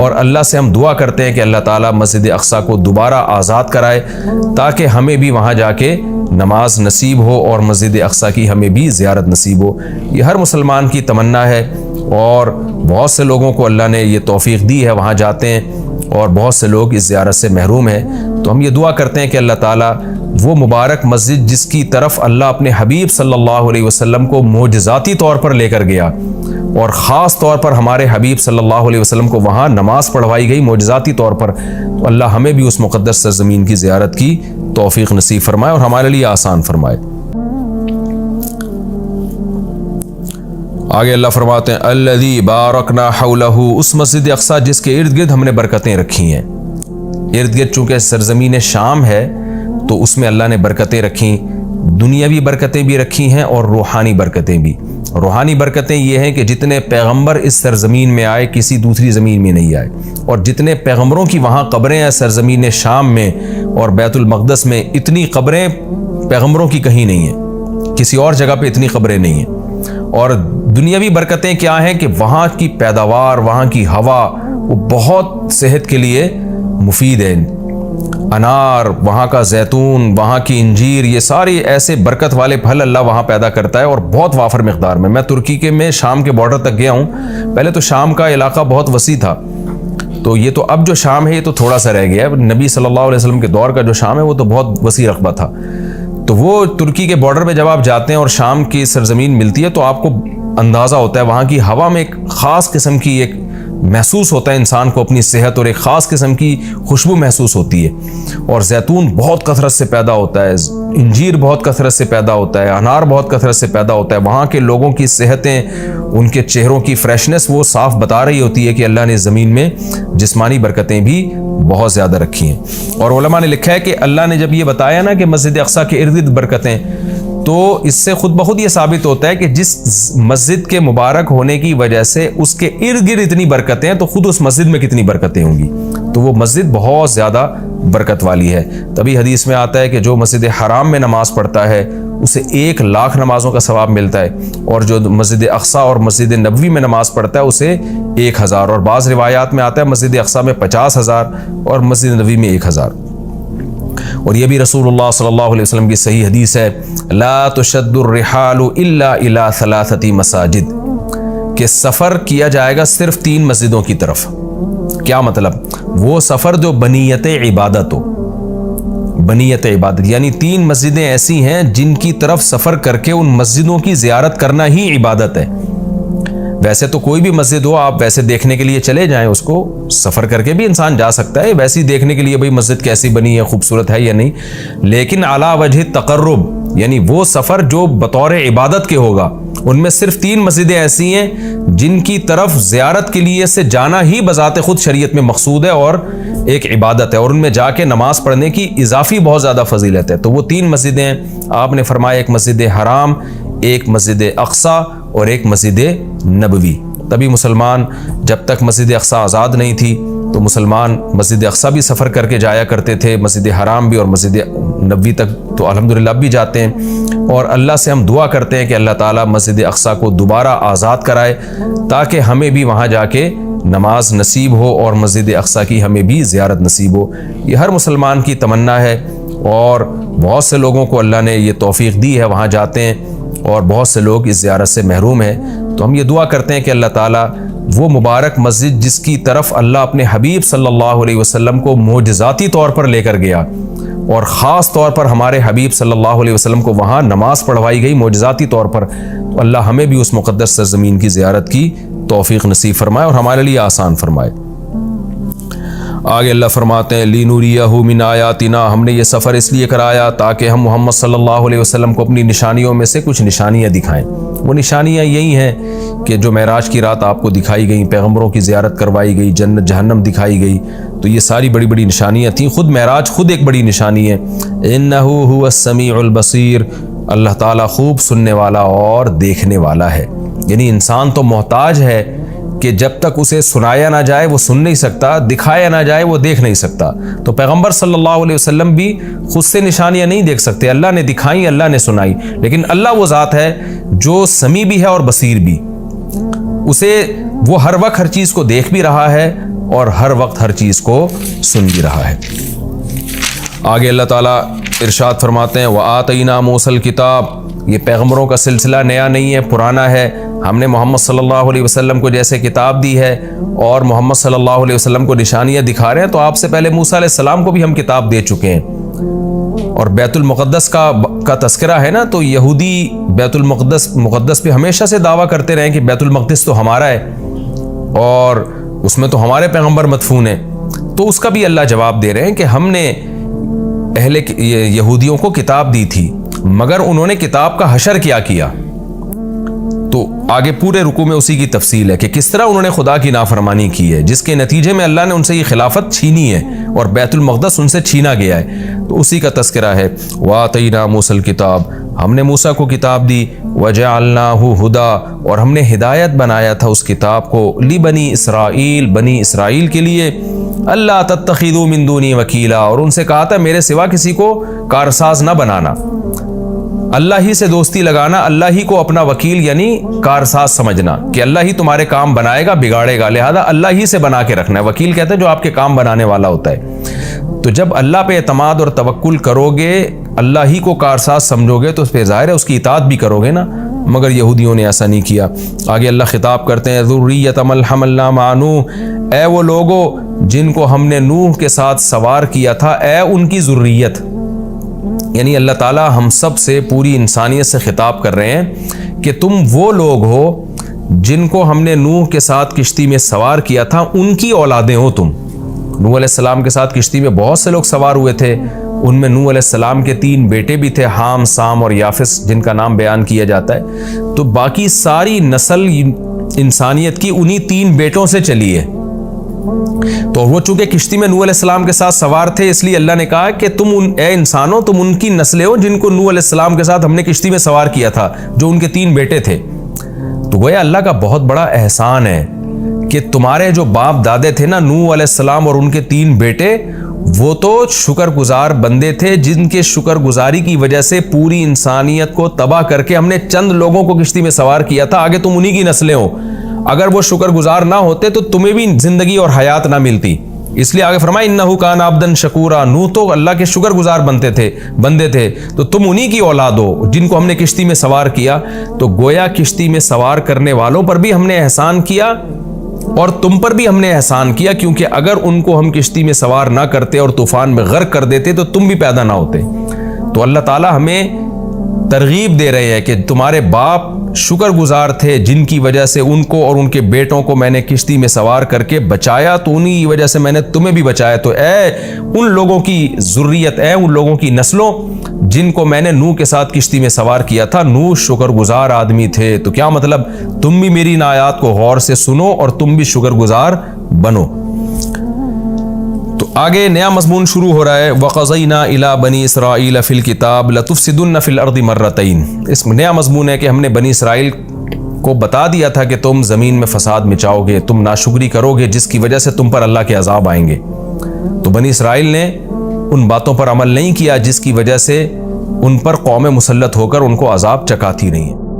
اور اللہ سے ہم دعا کرتے ہیں کہ اللہ تعالیٰ مسجد اقصیٰ کو دوبارہ آزاد کرائے تاکہ ہمیں بھی وہاں جا کے نماز نصیب ہو اور مسجد اقصیٰ کی ہمیں بھی زیارت نصیب ہو۔ یہ ہر مسلمان کی تمنا ہے اور بہت سے لوگوں کو اللہ نے یہ توفیق دی ہے، وہاں جاتے ہیں اور بہت سے لوگ اس زیارت سے محروم ہیں۔ تو ہم یہ دعا کرتے ہیں کہ اللہ تعالیٰ وہ مبارک مسجد جس کی طرف اللہ اپنے حبیب صلی اللہ علیہ وسلم کو معجزاتی طور پر لے کر گیا اور خاص طور پر ہمارے حبیب صلی اللہ علیہ وسلم کو وہاں نماز پڑھوائی گئی معجزاتی طور پر، تو اللہ ہمیں بھی اس مقدس سرزمین کی زیارت کی توفیق نصیب فرمائے اور ہمارے لیے آسان فرمائے۔ آگے اللہ فرماتے ہیں الذی بارکنا حولہ، اس مسجد اقصیٰ جس کے ارد گرد ہم نے برکتیں رکھی ہیں۔ ارد گرد چونکہ سرزمین شام ہے تو اس میں اللہ نے برکتیں رکھیں، دنیاوی برکتیں بھی رکھی ہیں اور روحانی برکتیں بھی۔ روحانی برکتیں یہ ہیں کہ جتنے پیغمبر اس سرزمین میں آئے کسی دوسری زمین میں نہیں آئے، اور جتنے پیغمبروں کی وہاں قبریں ہیں سرزمین شام میں اور بیت المقدس میں، اتنی قبریں پیغمبروں کی کہیں نہیں ہیں، کسی اور جگہ پہ اتنی قبریں نہیں ہیں۔ اور دنیاوی برکتیں کیا ہیں کہ وہاں کی پیداوار، وہاں کی ہوا وہ بہت صحت کے لیے مفید ہے۔ انار، وہاں کا زیتون، وہاں کی انجیر، یہ سارے ایسے برکت والے پھل اللہ وہاں پیدا کرتا ہے اور بہت وافر مقدار میں۔ میں ترکی کے میں شام کے بارڈر تک گیا ہوں۔ پہلے تو شام کا علاقہ بہت وسیع تھا، تو یہ تو اب جو شام ہے یہ تو تھوڑا سا رہ گیا ہے۔ نبی صلی اللہ علیہ وسلم کے دور کا جو شام ہے وہ تو بہت وسیع رقبہ تھا۔ تو وہ ترکی کے بارڈر پہ جب آپ جاتے ہیں اور شام کی سرزمین ملتی ہے تو آپ کو اندازہ ہوتا ہے وہاں کی ہوا میں ایک خاص قسم کی ایک محسوس ہوتا ہے انسان کو اپنی صحت، اور ایک خاص قسم کی خوشبو محسوس ہوتی ہے۔ اور زیتون بہت کثرت سے پیدا ہوتا ہے، انجیر بہت کثرت سے پیدا ہوتا ہے، انار بہت کثرت سے پیدا ہوتا ہے۔ وہاں کے لوگوں کی صحتیں، ان کے چہروں کی فریشنس وہ صاف بتا رہی ہوتی ہے کہ اللہ نے زمین میں جسمانی برکتیں بھی بہت زیادہ رکھی ہیں۔ اور علماء نے لکھا ہے کہ اللہ نے جب یہ بتایا نا کہ مسجد اقصیٰ کے ارد گرد برکتیں، تو اس سے خود بخود یہ ثابت ہوتا ہے کہ جس مسجد کے مبارک ہونے کی وجہ سے اس کے ارد گرد اتنی برکتیں ہیں تو خود اس مسجد میں کتنی برکتیں ہوں گی۔ تو وہ مسجد بہت زیادہ برکت والی ہے۔ تبھی حدیث میں آتا ہے کہ جو مسجد حرام میں نماز پڑھتا ہے اسے 1,00,000 نمازوں کا ثواب ملتا ہے، اور جو مسجد اقصیٰ اور مسجد نبوی میں نماز پڑھتا ہے اسے 1,000، اور بعض روایات میں آتا ہے مسجد اقصیٰ میں 50,000 اور مسجد نبوی میں 1,000۔ اور یہ بھی رسول اللہ صلی اللہ علیہ وسلم کی صحیح حدیث ہے، لا تشد الرحال الا الى 3 مساجد، کہ سفر کیا جائے گا صرف 3 مسجدوں کی طرف۔ کیا مطلب؟ وہ سفر جو بنیت عبادت ہو، بنیت عبادت یعنی 3 مسجدیں ایسی ہیں جن کی طرف سفر کر کے ان مسجدوں کی زیارت کرنا ہی عبادت ہے۔ ویسے تو کوئی بھی مسجد ہو آپ ویسے دیکھنے کے لیے چلے جائیں، اس کو سفر کر کے بھی انسان جا سکتا ہے ویسے ہی دیکھنے کے لیے بھئی مسجد کیسی بنی ہے، خوبصورت ہے یا نہیں، لیکن علی وجہ تقرب یعنی وہ سفر جو بطور عبادت کے ہوگا، ان میں صرف 3 مسجدیں ایسی ہیں جن کی طرف زیارت کے لیے سے جانا ہی بذات خود شریعت میں مقصود ہے اور ایک عبادت ہے، اور ان میں جا کے نماز پڑھنے کی اضافی بہت زیادہ فضیلت ہے۔ تو وہ 3 مسجدیں ہیں، آپ نے فرمایا ایک مسجد حرام، ایک مسجد اقصیٰ اور ایک مسجد نبوی۔ تبھی مسلمان جب تک مسجد اقصیٰ آزاد نہیں تھی تو مسلمان مسجد اقصیٰ بھی سفر کر کے جایا کرتے تھے، مسجد حرام بھی، اور مسجد نبوی تک تو الحمدللہ اب بھی جاتے ہیں۔ اور اللہ سے ہم دعا کرتے ہیں کہ اللہ تعالیٰ مسجد اقصیٰ کو دوبارہ آزاد کرائے تاکہ ہمیں بھی وہاں جا کے نماز نصیب ہو اور مسجد اقصیٰ کی ہمیں بھی زیارت نصیب ہو۔ یہ ہر مسلمان کی تمنا ہے اور بہت سے لوگوں کو اللہ نے یہ توفیق دی ہے، وہاں جاتے ہیں اور بہت سے لوگ اس زیارت سے محروم ہیں۔ تو ہم یہ دعا کرتے ہیں کہ اللہ تعالیٰ وہ مبارک مسجد جس کی طرف اللہ اپنے حبیب صلی اللہ علیہ وسلم کو معجزاتی طور پر لے کر گیا اور خاص طور پر ہمارے حبیب صلی اللہ علیہ وسلم کو وہاں نماز پڑھوائی گئی معجزاتی طور پر، تو اللہ ہمیں بھی اس مقدس سرزمین کی زیارت کی توفیق نصیب فرمائے اور ہمارے لیے آسان فرمائے۔ آگے اللہ فرماتے ہیں لِنُرِيَهُ مِنْ آیَاتِنَا، ہم نے یہ سفر اس لیے کرایا تاکہ ہم محمد صلی اللہ علیہ وسلم کو اپنی نشانیوں میں سے کچھ نشانیاں دکھائیں۔ وہ نشانیاں یہی ہیں کہ جو معراج کی رات آپ کو دکھائی گئیں، پیغمبروں کی زیارت کروائی گئی، جنت جہنم دکھائی گئی، تو یہ ساری بڑی بڑی نشانیاں تھیں۔ خود معراج خود ایک بڑی نشانی ہے۔ إِنَّهُ هُوَ السَّمِيعُ الْبَصِيرُ، اللہ تعالیٰ خوب سننے والا اور دیکھنے والا ہے۔ یعنی انسان تو محتاج ہے کہ جب تک اسے سنایا نہ جائے وہ سن نہیں سکتا، دکھایا نہ جائے وہ دیکھ نہیں سکتا۔ تو پیغمبر صلی اللہ علیہ وسلم بھی خود سے نشانیاں نہیں دیکھ سکتے، اللہ نے دکھائی، اللہ نے سنائی، لیکن اللہ وہ ذات ہے جو سمیع بھی ہے اور بصیر بھی، اسے وہ ہر وقت ہر چیز کو دیکھ بھی رہا ہے اور ہر وقت ہر چیز کو سن بھی رہا ہے۔ آگے اللہ تعالیٰ ارشاد فرماتے ہیں وَآتَيْنَا مُوسَى الْكِتَابَ، یہ پیغمبروں کا سلسلہ نیا نہیں ہے، پرانا ہے۔ ہم نے محمد صلی اللہ علیہ وسلم کو جیسے کتاب دی ہے اور محمد صلی اللہ علیہ وسلم کو نشانیاں دکھا رہے ہیں، تو آپ سے پہلے موسیٰ علیہ السلام کو بھی ہم کتاب دے چکے ہیں۔ اور بیت المقدس کا تذکرہ ہے نا، تو یہودی بیت المقدس پہ ہمیشہ سے دعویٰ کرتے رہے کہ بیت المقدس تو ہمارا ہے اور اس میں تو ہمارے پیغمبر مدفون ہیں، تو اس کا بھی اللہ جواب دے رہے ہیں کہ ہم نے اہل یہودیوں کو کتاب دی تھی، مگر انہوں نے کتاب کا حشر کیا۔ تو آگے پورے رکوع میں اسی کی تفصیل ہے کہ کس طرح انہوں نے خدا کی نافرمانی کی ہے، جس کے نتیجے میں اللہ نے ان سے یہ خلافت چھینی ہے اور بیت المقدس ان سے چھینا گیا ہے، تو اسی کا تذکرہ ہے۔ وَآتَيْنَا مُوسَى الْكِتَابَ، ہم نے موسیٰ کو کتاب دی، وَجَعَلْنَاهُ هُدًى، اور ہم نے ہدایت بنایا تھا اس کتاب کو، لِبَنِي اسرائیل، بنی اسرائیل کے لیے، اللہ تتخذوا من دونی وکیلا، اور ان سے کہا تھا میرے سوا کسی کو کارساز نہ بنانا، اللہ ہی سے دوستی لگانا، اللہ ہی کو اپنا وکیل یعنی کارساز سمجھنا کہ اللہ ہی تمہارے کام بنائے گا بگاڑے گا، لہذا اللہ ہی سے بنا کے رکھنا ہے۔ وکیل کہتے ہیں جو آپ کے کام بنانے والا ہوتا ہے۔ تو جب اللہ پہ اعتماد اور توکل کرو گے، اللہ ہی کو کارساز سمجھو گے، تو اس پہ ظاہر ہے اس کی اطاعت بھی کرو گے نا، مگر یہودیوں نے ایسا نہیں کیا۔ آگے اللہ خطاب کرتے ہیں ذریۃ من حملنا مع نوح، اے وہ لوگوں جن کو ہم نے نوح کے ساتھ سوار کیا تھا، اے ان کی ذریت، یعنی اللہ تعالیٰ ہم سب سے، پوری انسانیت سے خطاب کر رہے ہیں کہ تم وہ لوگ ہو جن کو ہم نے نوح کے ساتھ کشتی میں سوار کیا تھا، ان کی اولادیں ہو تم۔ نوح علیہ السلام کے ساتھ کشتی میں بہت سے لوگ سوار ہوئے تھے، ان میں نوح علیہ السلام کے 3 بیٹے بھی تھے، حام، سام اور یافس، جن کا نام بیان کیا جاتا ہے۔ تو باقی ساری نسل انسانیت کی انہی 3 بیٹوں سے چلی ہے۔ تو وہ چونکہ کشتی میں نوح علیہ السلام کے ساتھ سوار تھے، اس لیے اللہ نے کہا کہ اے انسانوں، تم ان کی نسلیں ہو جن کو نوح علیہ السلام کے ساتھ ہم نے کشتی میں سوار کیا تھا، جو ان کے 3 بیٹے تھے۔ تو گویا اللہ کا بہت بڑا احسان ہے کہ تمہارے جو باپ دادے تھے نا، نوح علیہ السلام اور ان کے 3 بیٹے، وہ تو شکر گزار بندے تھے، جن کے شکر گزاری کی وجہ سے پوری انسانیت کو تباہ کر کے ہم نے چند لوگوں کو کشتی میں سوار کیا تھا، آگے تم انہی کی نسلیں ہو۔ اگر وہ شکر گزار نہ ہوتے تو تمہیں بھی زندگی اور حیات نہ ملتی، اس لیے آگے فرمایا انہ کان عبدا شکورا، نوح تو اللہ کے شکر گزار بندے تھے، تو تم انہی کی اولاد ہو جن کو ہم نے کشتی میں سوار کیا۔ تو گویا کشتی میں سوار کرنے والوں پر بھی ہم نے احسان کیا اور تم پر بھی ہم نے احسان کیا، کیونکہ اگر ان کو ہم کشتی میں سوار نہ کرتے اور طوفان میں غرق کر دیتے تو تم بھی پیدا نہ ہوتے۔ تو اللہ تعالیٰ ہمیں ترغیب دے رہے ہیں کہ تمہارے باپ شکر گزار تھے، جن کی وجہ سے ان کو اور ان کے بیٹوں کو میں نے کشتی میں سوار کر کے بچایا، تو انہی کی وجہ سے میں نے تمہیں بھی بچایا۔ تو اے ان لوگوں کی ذریت، اے ان لوگوں کی نسلوں جن کو میں نے نوح کے ساتھ کشتی میں سوار کیا تھا، نوح شکر گزار آدمی تھے۔ تو کیا مطلب، تم بھی میری ان آیات کو غور سے سنو اور تم بھی شکر گزار بنو۔ تو آگے نیا مضمون شروع ہو رہا ہے، وَقَضَيْنَا إِلَىٰ بَنِي إِسْرَائِيلَ فِي الْكِتَابِ لَتُفْسِدُنَّ فِي الْأَرْضِ مَرَّتَيْنِ۔ اس میں نیا مضمون ہے کہ ہم نے بنی اسرائیل کو بتا دیا تھا کہ تم زمین میں فساد مچاؤ گے، تم ناشکری کرو گے، جس کی وجہ سے تم پر اللہ کے عذاب آئیں گے۔ تو بنی اسرائیل نے ان باتوں پر عمل نہیں کیا جس کی وجہ سے ان پر قوم مسلط ہو کر ان کو عذاب چکاتی رہی ہیں۔